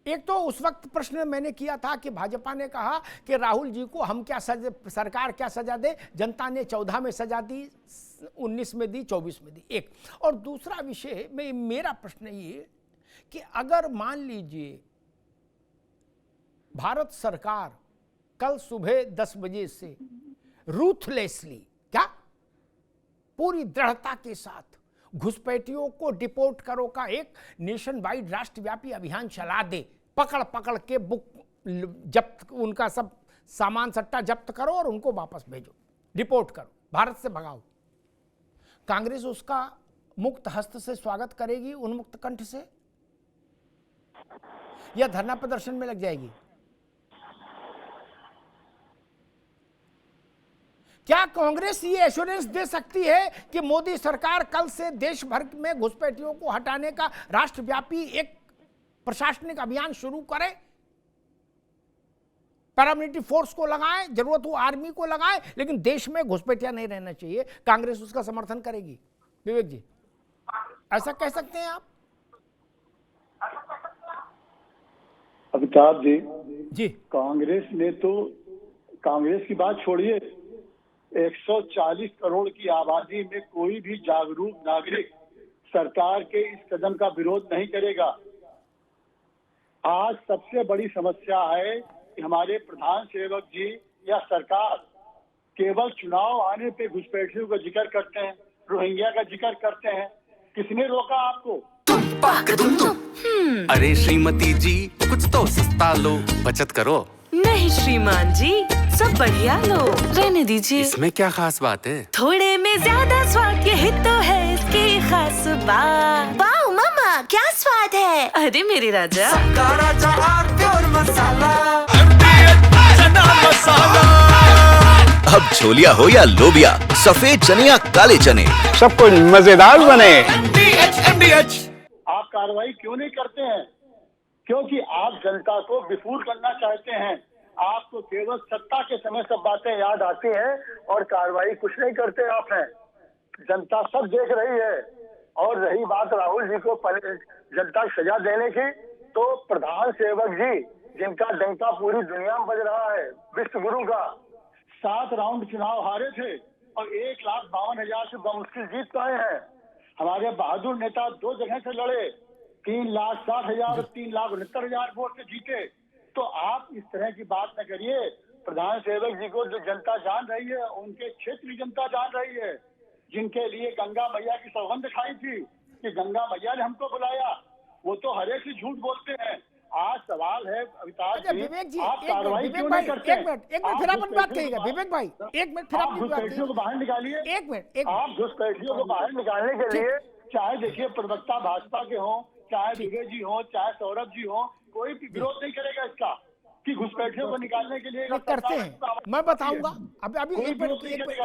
एक तो उस वक्त प्रश्न मैंने किया था कि भाजपा ने कहा कि राहुल जी को हम क्या सरकार क्या सजा दे, जनता ने 14 में सजा दी, 19 में दी, 24 में दी, एक। और दूसरा विषय में मेरा प्रश्न ये कि अगर मान लीजिए भारत सरकार कल सुबह 10 बजे से रूथलेसली, क्या पूरी दृढ़ता के साथ घुसपैठियों को डिपोर्ट करो का एक नेशन वाइड राष्ट्रव्यापी अभियान चला दे, पकड़ पकड़ के बुक जब्त, उनका सब सामान सट्टा जब्त करो और उनको वापस भेजो, डिपोर्ट करो, भारत से भगाओ, कांग्रेस उसका मुक्त हस्त से स्वागत करेगी, उन्मुक्त कंठ से, या धरना प्रदर्शन में लग जाएगी? क्या कांग्रेस ये एश्योरेंस दे सकती है कि मोदी सरकार कल से देश भर में घुसपैठियों को हटाने का राष्ट्रव्यापी एक प्रशासनिक अभियान शुरू करे, पैरामिलिट्री फोर्स को लगाए, जरूरत हो आर्मी को लगाए, लेकिन देश में घुसपैठिया नहीं रहना चाहिए, कांग्रेस उसका समर्थन करेगी? विवेक जी, ऐसा कह सकते हैं आप? अमिताभ जी, कांग्रेस की बात छोड़िए, 140 करोड़ की आबादी में कोई भी जागरूक नागरिक सरकार के इस कदम का विरोध नहीं करेगा। आज सबसे बड़ी समस्या है कि हमारे प्रधान सेवक जी या सरकार केवल चुनाव आने पे घुसपैठियों का जिक्र करते हैं, रोहिंग्या का जिक्र करते हैं। किसने रोका आपको? अरे श्रीमती जी, कुछ तो सस्ता लो, बचत करो। नहीं श्रीमान जी, सब बढ़िया लो, रहने दीजिए। इसमें क्या खास बात है? थोड़े में ज्यादा स्वाद, यही तो है इसकी खास बात। वाह मामा, क्या स्वाद है। अरे मेरे राजा, सबका राजा प्योर मसाला। अब छोलिया हो या लोबिया, सफेद चने या काले चने, सब कुछ मजेदार बने। आप कार्रवाई क्यों नहीं करते हैं? क्योंकि आप जनता को विफूल करना चाहते हैं। आपको केवल सत्ता के समय सब बातें याद आती हैं और कार्रवाई कुछ नहीं करते आप हैं। जनता सब देख रही है। और रही बात राहुल जी को जनता सजा देने की, तो प्रधान सेवक जी जिनका डंका पूरी दुनिया में बज रहा है, विश्व गुरु का, 7 राउंड चुनाव हारे थे और 1,52,000 से बमुश्किल जीत पाए हैं। हमारे बहादुर नेता 2 जगह से लड़े, 3,60,000 और 3,69,000 वोट से जीते। तो आप इस तरह की बात न करिए। प्रधान सेवक जी को जो जनता जान रही है, उनके क्षेत्र की जनता जान रही है, जिनके लिए गंगा मैया की सौगंध खाई थी कि गंगा मैया ने हमको बुलाया, वो तो हर एक ही झूठ बोलते हैं। आज सवाल है अमिताभ जी, विवेक जी, आप कार्रवाई क्यों नहीं करते? एक मिनट फिर अपन बात करिएगा। विवेक भाई, एक मिनट फिर आप घुसपैठियों को बाहर निकालिए। एक मिनट, आप घुसपैठियों को बाहर निकालने के लिए, चाहे देखिए प्रवक्ता भाजपा के हों, चाहे विजय जी हो, चाहे सौरभ जी हो, कोई भी विरोध नहीं करेगा इसका कि घुसपैठियों को निकालने के लिए करते हैं। मैं बताऊंगा। अभी एक मिनट,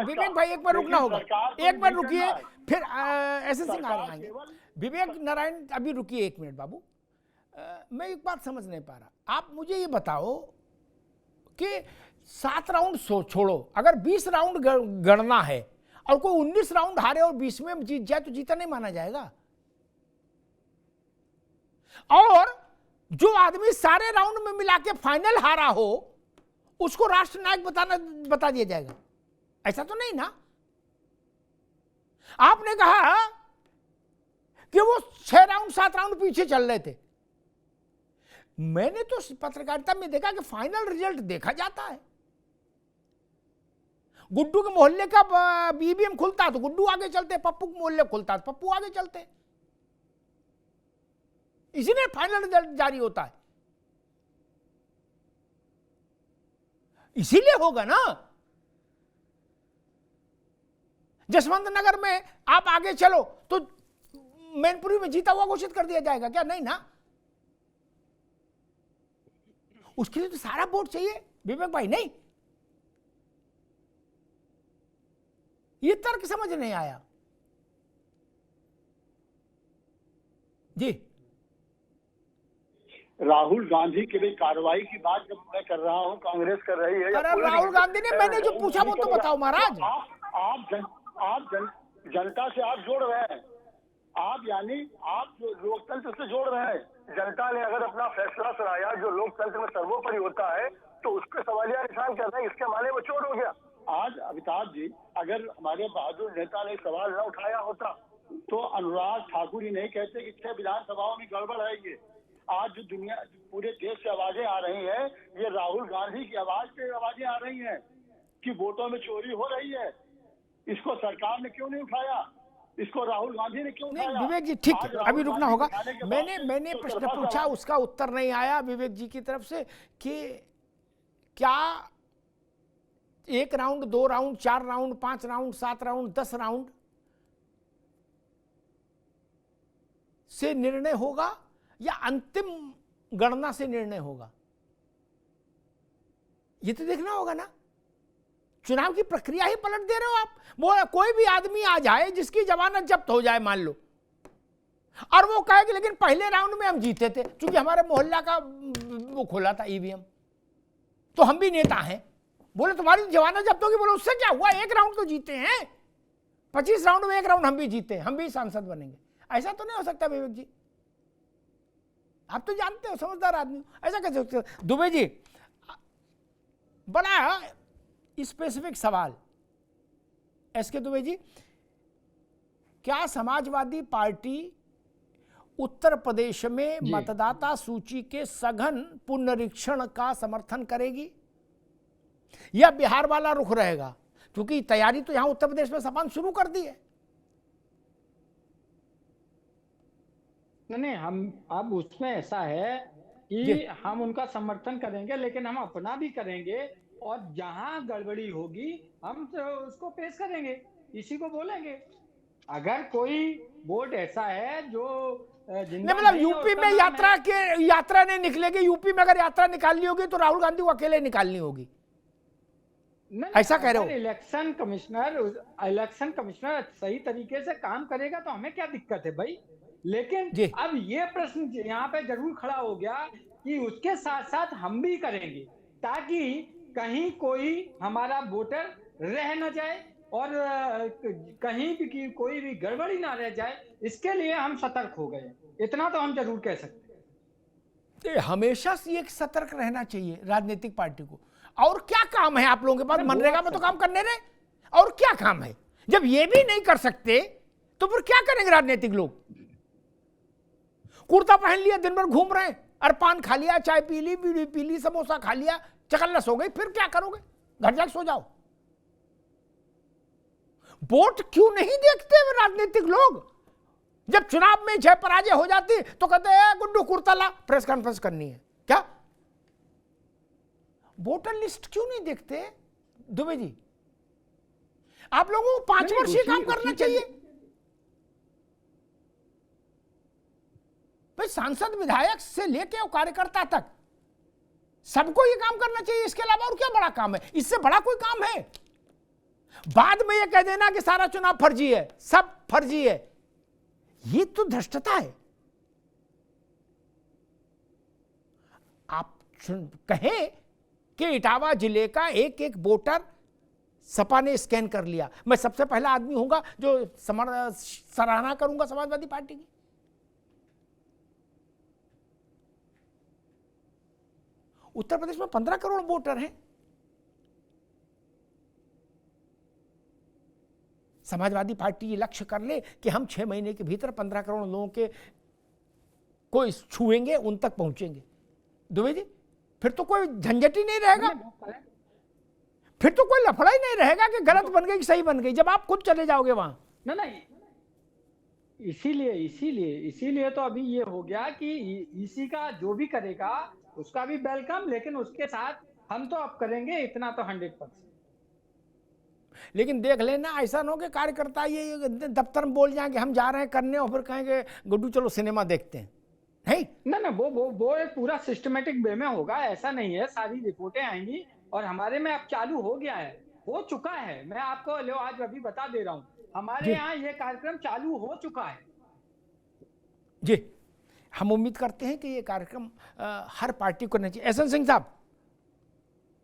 विवेक भाई एक बार रुकना होगा, एक बार रुकिए, फिर ऐसे सिंह आएंगे। विवेक नारायण अभी रुकिए 1 मिनट बाबू। मैं एक बात समझ नहीं पा रहा। आप मुझे ये बताओ कि 7 राउंड छोड़ो, अगर 20 राउंड गणना है और कोई 19 राउंड हारे और 20 में जीत जाए तो जीता नहीं माना जाएगा? और जो आदमी सारे राउंड में मिला के फाइनल हारा हो, उसको राष्ट्र नायक बता दिया जाएगा? ऐसा तो नहीं ना। आपने कहा कि वो 6 राउंड 7 राउंड पीछे चल रहे थे। मैंने तो पत्रकारिता में देखा कि फाइनल रिजल्ट देखा जाता है। गुड्डू के मोहल्ले का ईवीएम खुलता तो गुड्डू आगे चलते, पप्पू के मोहल्ले खुलता तो पप्पू आगे चलते, इसीलिए फाइनल रिजल्ट जारी होता है। इसीलिए होगा ना। जसवंत नगर में आप आगे चलो तो मैनपुरी में जीता हुआ घोषित कर दिया जाएगा क्या? नहीं ना। उसके लिए तो सारा वोट चाहिए विवेक भाई। नहीं, ये तर्क समझ नहीं आया जी। राहुल गांधी के लिए कार्रवाई की बात जब मैं कर रहा हूँ, कांग्रेस कर रही है। अरे राहुल गांधी ने, मैंने जो पूछा वो तो बताओ महाराज। आप जनता से आप जोड़ रहे हैं, आप यानी आप जो लोकतंत्र से जोड़ रहे हैं। जनता ने अगर अपना फैसला सुनाया जो लोकतंत्र में सर्वोपरि होता है, तो उसके सवालिया निशान करना इसके माने में चोट हो गया। आज अमिताभ जी, अगर हमारे बहादुर नेता ने सवाल न उठाया होता तो अनुराग ठाकुर ही नहीं कहते कि 6 विधानसभाओं में गड़बड़ है। ये आज जो दुनिया पूरे देश से आवाजें आ रही हैं, ये राहुल गांधी की आवाज पे आवाजें आ रही हैं कि वोटों में चोरी हो रही है। इसको सरकार ने क्यों नहीं उठाया? इसको राहुल गांधी ने क्यों नहीं उठाया? विवेक जी, ठीक आज है, राहुल अभी रुकना गांधी होगा। उठाने के बाद मैंने तो प्रश्न तरफा पूछा, उसका उत्तर नहीं आया विवेक जी की तरफ से कि क्या 1 round, 2 round, 4 round, 5 round, 7 round, 10 round से निर्णय होगा या अंतिम गणना से निर्णय होगा? ये तो देखना होगा ना। चुनाव की प्रक्रिया ही पलट दे रहे हो आप। वो कोई भी आदमी आ जाए जिसकी जमानत जब्त हो जाए मान लो, और वो कहे कि लेकिन पहले राउंड में हम जीते थे क्योंकि हमारे मोहल्ला का वो खोला था ईवीएम, तो हम भी नेता हैं। बोले तुम्हारी जमानत जब्त होगी। बोले उससे क्या हुआ, 1 राउंड तो जीते हैं, 25 राउंड में 1 राउंड हम भी जीते, हम भी सांसद बनेंगे। ऐसा तो नहीं हो सकता विवेक जी, आप तो जानते हो, समझदार आदमी, ऐसा कैसे हो सकता? दुबे जी, बड़ा स्पेसिफिक सवाल, एसके दुबे जी, क्या समाजवादी पार्टी उत्तर प्रदेश में मतदाता सूची के सघन पुनरीक्षण का समर्थन करेगी या बिहार वाला रुख रहेगा? क्योंकि तैयारी तो यहां उत्तर प्रदेश में सपा ने शुरू कर दी है। नहीं, हम अब उसमें ऐसा है कि हम उनका समर्थन करेंगे, लेकिन हम अपना भी करेंगे, और जहां गड़बड़ी होगी हम तो उसको पेश करेंगे, इसी को बोलेंगे। अगर कोई वोट ऐसा है जो नहीं, मतलब यूपी में यात्रा नहीं निकलेगी। यूपी में अगर यात्रा निकालनी होगी तो राहुल गांधी को अकेले निकालनी होगी, ऐसा कह रहे हो? इलेक्शन कमिश्नर सही तरीके से काम करेगा तो हमें क्या दिक्कत है भाई। लेकिन अब ये प्रश्न यहाँ पे जरूर खड़ा हो गया कि उसके साथ साथ हम भी करेंगे, ताकि कहीं कोई हमारा वोटर रह न जाए और कहीं भी कोई भी गड़बड़ी ना रह जाए, इसके लिए हम सतर्क हो गए। इतना तो हम जरूर कह सकते हैं। हमेशा से एक सतर्क रहना चाहिए राजनीतिक पार्टी को। और क्या काम है आप लोगों के पास? मनरेगा में तो काम करने रहे, और क्या काम है? जब ये भी नहीं कर सकते तो फिर क्या करेंगे राजनीतिक लोग? कुर्ता पहन लिया, दिन भर घूम रहे हैं, और पान खा लिया, चाय पी ली, बीड़ी पी ली, समोसा खा लिया, चकल्लस हो गई, फिर क्या करोगे? घर जाके सो जाओ। वोट क्यों नहीं देखते वे राजनीतिक लोग? जब चुनाव में जय पराजय हो जाती तो कहते हैं गुड्डू कुर्ता ला, प्रेस कॉन्फ्रेंस करनी है। क्या वोटर लिस्ट क्यों नहीं देखते दुबे जी? आप लोगों को 5 वर्षीय काम करना चाहिए भाई। सांसद विधायक से लेके और कार्यकर्ता तक सबको ये काम करना चाहिए। इसके अलावा और क्या बड़ा काम है? इससे बड़ा कोई काम है? बाद में ये कह देना कि सारा चुनाव फर्जी है, सब फर्जी है, ये तो धृष्टता है। आप कहें कि इटावा जिले का एक एक वोटर सपा ने स्कैन कर लिया, मैं सबसे पहला आदमी होऊंगा जो सराहना करूंगा समाजवादी पार्टी की। उत्तर प्रदेश में 15 करोड़ वोटर हैं। समाजवादी पार्टी ये लक्ष्य कर ले कि हम 6 महीने के भीतर 15 करोड़ लोगों के को छुएंगे, उन तक पहुंचेंगे। दुबे जी, फिर तो कोई झंझट ही नहीं रहेगा, फिर तो कोई लफड़ा ही नहीं रहेगा कि गलत बन गई कि सही बन गई, जब आप खुद चले जाओगे वहां। नहीं, इसीलिए तो अभी ये हो गया कि इसी का जो भी करेगा उसका भी वेलकम, लेकिन उसके साथ हम तो अब करेंगे, इतना तो 100%। लेकिन देख लेना, ऐसा ना हो कि कार्यकर्ता ये दफ्तर में बोल जाएंगे हम जा रहे हैं करने, और फिर कहेंगे गुड्डू चलो सिनेमा देखते हैं। नहीं ना, वो एक पूरा सिस्टमेटिक वे में होगा। ऐसा नहीं है, सारी रिपोर्टें आएंगी और हमारे में अब चालू हो गया है, हो चुका है। मैं आपको आज अभी बता दे रहा हूँ, हमारे यहाँ ये कार्यक्रम चालू हो चुका है जी। हम उम्मीद करते हैं कि ये कार्यक्रम हर पार्टी को करना चाहिए। एहसन सिंह साहब,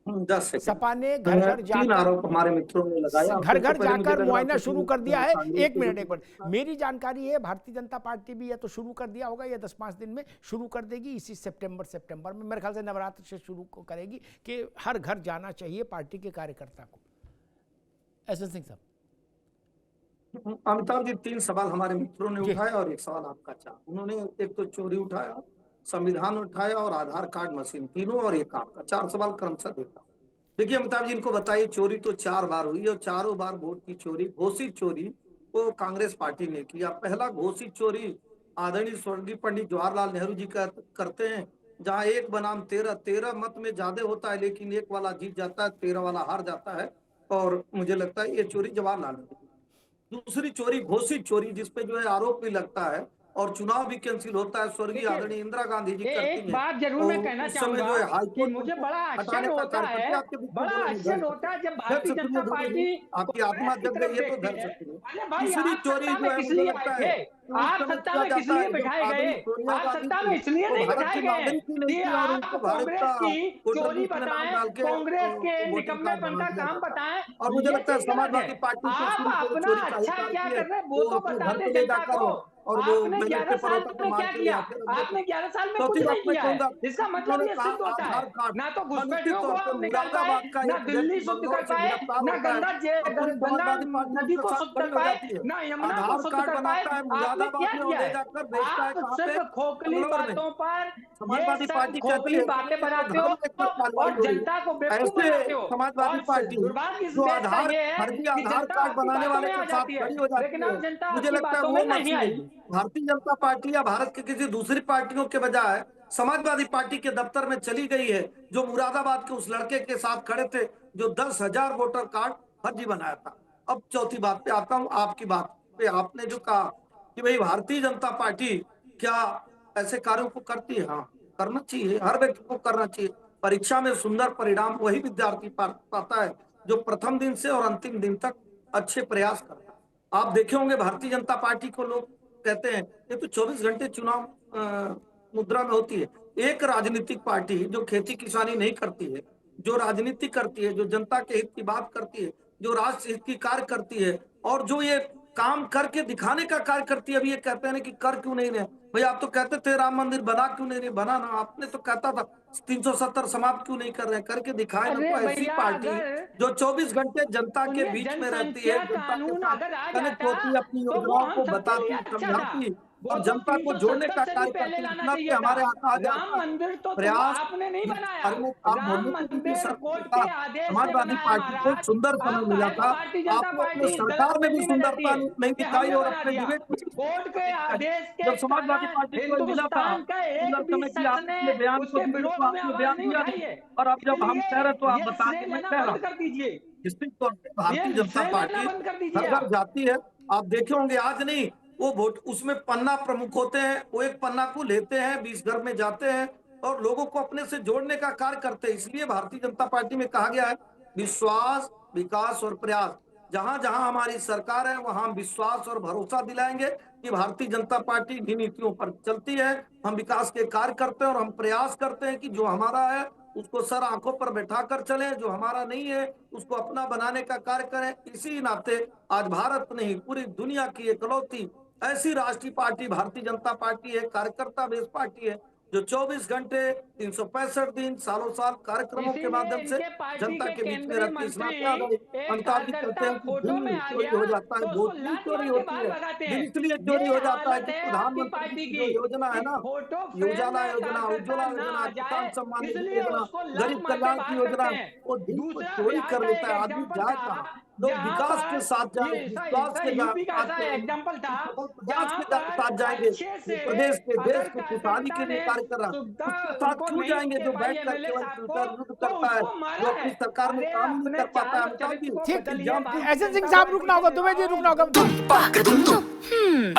10 सेकंड। सपा ने घर घर 3 जाकर आरोप हमारे मित्रों ने लगाया। घर घर पहले मुझे जाकर लगा मुआयना था शुरू कि कर दिया है। कांग्रेस एक की मिनट मेरी जानकारी है भारतीय जनता पार्टी भी या तो शुरू कर दिया होगा या 10-5 दिन में शुरू कर देगी। इसी सितंबर में मेरे ख्याल से नवरात्र से शुरू करेगी कि हर घर जाना चाहिए पार्टी के कार्यकर्ता को। एसएन सिंह साहब। अमिताभ जी, 3 सवाल हमारे मित्रों ने उठाए और एक सवाल आपका चाह। उन्होंने एक तो चोरी उठाया, संविधान उठाया और आधार कार्ड मशीन, तीनों, और एक आपका। 4 सवाल क्रमशः देखा। देखिए अमिताभ जी, इनको बताइए, चोरी तो 4 बार हुई और चारों बार वोट की चोरी, घोषित चोरी वो कांग्रेस पार्टी ने किया। पहला घोषित चोरी आदरणीय स्वर्गीय पंडित जवाहरलाल नेहरू जी करते हैं, जहां 1 बनाम 13 मत में ज्यादा होता है, लेकिन 1 वाला जीत जाता है, 13 वाला हार जाता है। और मुझे लगता है ये चोरी जवाहरलाल नेहरू। दूसरी चोरी घोषित चोरी, जिसपे जो है आरोप भी लगता है और चुनाव भी कैंसिल होता है, स्वर्गीय आदरणीय इंदिरा गांधी जी करती हैं। एक बात जरूर मैं कहना चाहूंगा कि मुझे बड़ा आश्चर्य होता है, बड़ा आश्चर्य होता है जब भारतीय जनता पार्टी आपकी आत्मा जग गई है तो धर सकती है। अरे भाई, तीसरी चोरी जो है मुझे लगता है आप सत्ता में किस लिए बिठाए गए? आप सत्ता में इसलिए नहीं बिठाए गए कि आप कांग्रेस की चोरी बताएं, कांग्रेस के निकम्मेपन का काम बताएं। और मुझे लगता है समाजवादी पार्टी आप अपना अच्छा क्या कर रहे हैं वो तो बता दें जनता को। और वो आपने 11 साल में क्या किया? आपने 11 साल में कुछ नहीं किया है। इसका मतलब ये सिद्ध होता है ना तो घुसपैठियों को आप निकाल पाए, ना दिल्ली शुद्ध कर पाए, ना गंगा नदी को शुद्ध कर पाए, ना यमुना को शुद्ध कर पाए। आपने क्या किया है? आप सिर्फ खोखली बातों पर समाजवादी पार्टी खोखली बातें बनाते हो और जनता को बेवकूफ बनाते हो। समाजवादी पार्टी जो आधार कार्ड बनाने वाले के साथ खड़ी हो जाती है, मुझे लगता है वो नहीं आएगी। भारतीय जनता पार्टी या भारत के किसी दूसरी पार्टियों के बजाय समाजवादी पार्टी के दफ्तर में चली गई है, जो मुरादाबाद के उस लड़के के साथ खड़े थे जो 10,000 वोटर कार्ड फर्जी बनाया था। अब चौथी बात पे आता हूं, आपकी बात पे आपने जो कहा कि भाई भारतीय जनता पार्टी क्या ऐसे कार्यों को करती है? हाँ, करना चाहिए, हर व्यक्ति को करना चाहिए। परीक्षा में सुंदर परिणाम वही विद्यार्थी पाता है जो प्रथम दिन से और अंतिम दिन तक अच्छे प्रयास करता है। आप देखे होंगे भारतीय जनता पार्टी को लोग कहते हैं ये तो 24 घंटे चुनाव मुद्रा में होती है। एक राजनीतिक पार्टी जो खेती किसानी नहीं करती है, जो राजनीति करती है, जो जनता के हित की बात करती है, जो राष्ट्र हित की कार्य करती है और जो ये काम करके दिखाने का कार्य करती है। अभी ये कहते हैं कि कर क्यों नहीं रहे भाई? आप तो कहते थे राम मंदिर बना क्यों नहीं रहे? बना ना, आपने तो कहता था 370 समाप्त क्यों नहीं कर रहे? करके दिखाए ना। तो ऐसी पार्टी जो 24 घंटे जनता के बीच में रहती है, जनता के साथ कनेक्ट होती है, अपनी योजनाओं को बताती, समझाती और जनता को जोड़ने का कार्य करती है। हमारे हाथ राम मंदिर तो प्रयास आपने नहीं बनाया। राम मंदिर समाजवादी पार्टी को सुंदर समय मिला था, आपने अपने सरकार में भी सुंदरता नहीं दिखाई और अपने डिबेट कोर्ट के आदेश के जब समाजवादी पार्टी को मिला था समय की आपने बयान को बयान दिया और अब जब हम कह रहे तो आप बता मैं कह रहा हूँ निश्चित तौर पर भारतीय जनता पार्टी हर घर जाती है। आप देखे होंगे आज नहीं वो वोट उसमें पन्ना प्रमुख होते हैं, वो एक पन्ना को लेते हैं, 20 घर में जाते हैं और लोगों को अपने से जोड़ने का कार्य करते हैं। इसलिए भारतीय जनता पार्टी में कहा गया है विश्वास, विकास और प्रयास। जहां जहां हमारी सरकार है वहां हम विश्वास और भरोसा दिलाएंगे कि भारतीय जनता पार्टी इन्हीं नीतियों पर चलती है। हम विकास के कार्य करते हैं और हम प्रयास करते हैं कि जो हमारा है उसको सर आंखों पर बैठाकर चले, जो हमारा नहीं है उसको अपना बनाने का कार्य करें। इसी नाते आज भारत नहीं पूरी दुनिया की इकलौती ऐसी राष्ट्रीय पार्टी भारतीय जनता पार्टी है, कार्यकर्ता बेस पार्टी है, जो 24 घंटे 365 दिन सालों साल कार्यक्रमों के माध्यम से जनता के बीच में रहती है। अमिताभ जी कहते हैं कि दिन चोरी हो जाता है, वोट भी चोरी होती है। दिन इसलिए चोरी हो जाता है कि प्रधानमंत्री की जो योजना है ना, उजाला योजना, उज्ज्वला योजना, किसान सम्मान निधि योजना, गरीब कल्याण की योजना, वो दिन को चोरी कर लेता है। आदमी जाए कहाँ? लोग विकास के साथ जाए, विश्वास के साथ जाएंगे, प्रदेश के देश के खुशहाली के लिए कार्य कर रहा है, उसके साथ क्यों जाएंगे जो बैठ कर विरुद्ध करता है, जो अपनी सरकार में काम नहीं कर पाता है। एसएन सिंह साहब रुकना होगा, तुम्हें जी रुकना होगा।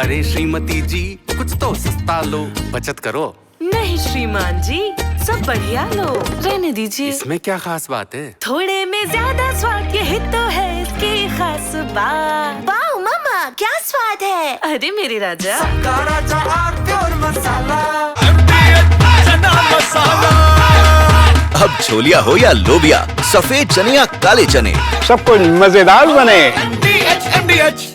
अरे श्रीमती जी कुछ तो सस्ता लो, बचत करो। नहीं श्रीमान जी, सब बढ़िया लो, रहने दीजिए। इसमें क्या खास बात है? थोड़े में ज्यादा स्वाद, यही तो है इसकी खास बात। वाओ मम्मा, क्या स्वाद है। अरे मेरे राजा, सबका राजा आरती और मसाला, चना मसाला अब छोलिया हो या लोबिया, सफेद चने या काले चने, सब कुछ मजेदार बने। MDH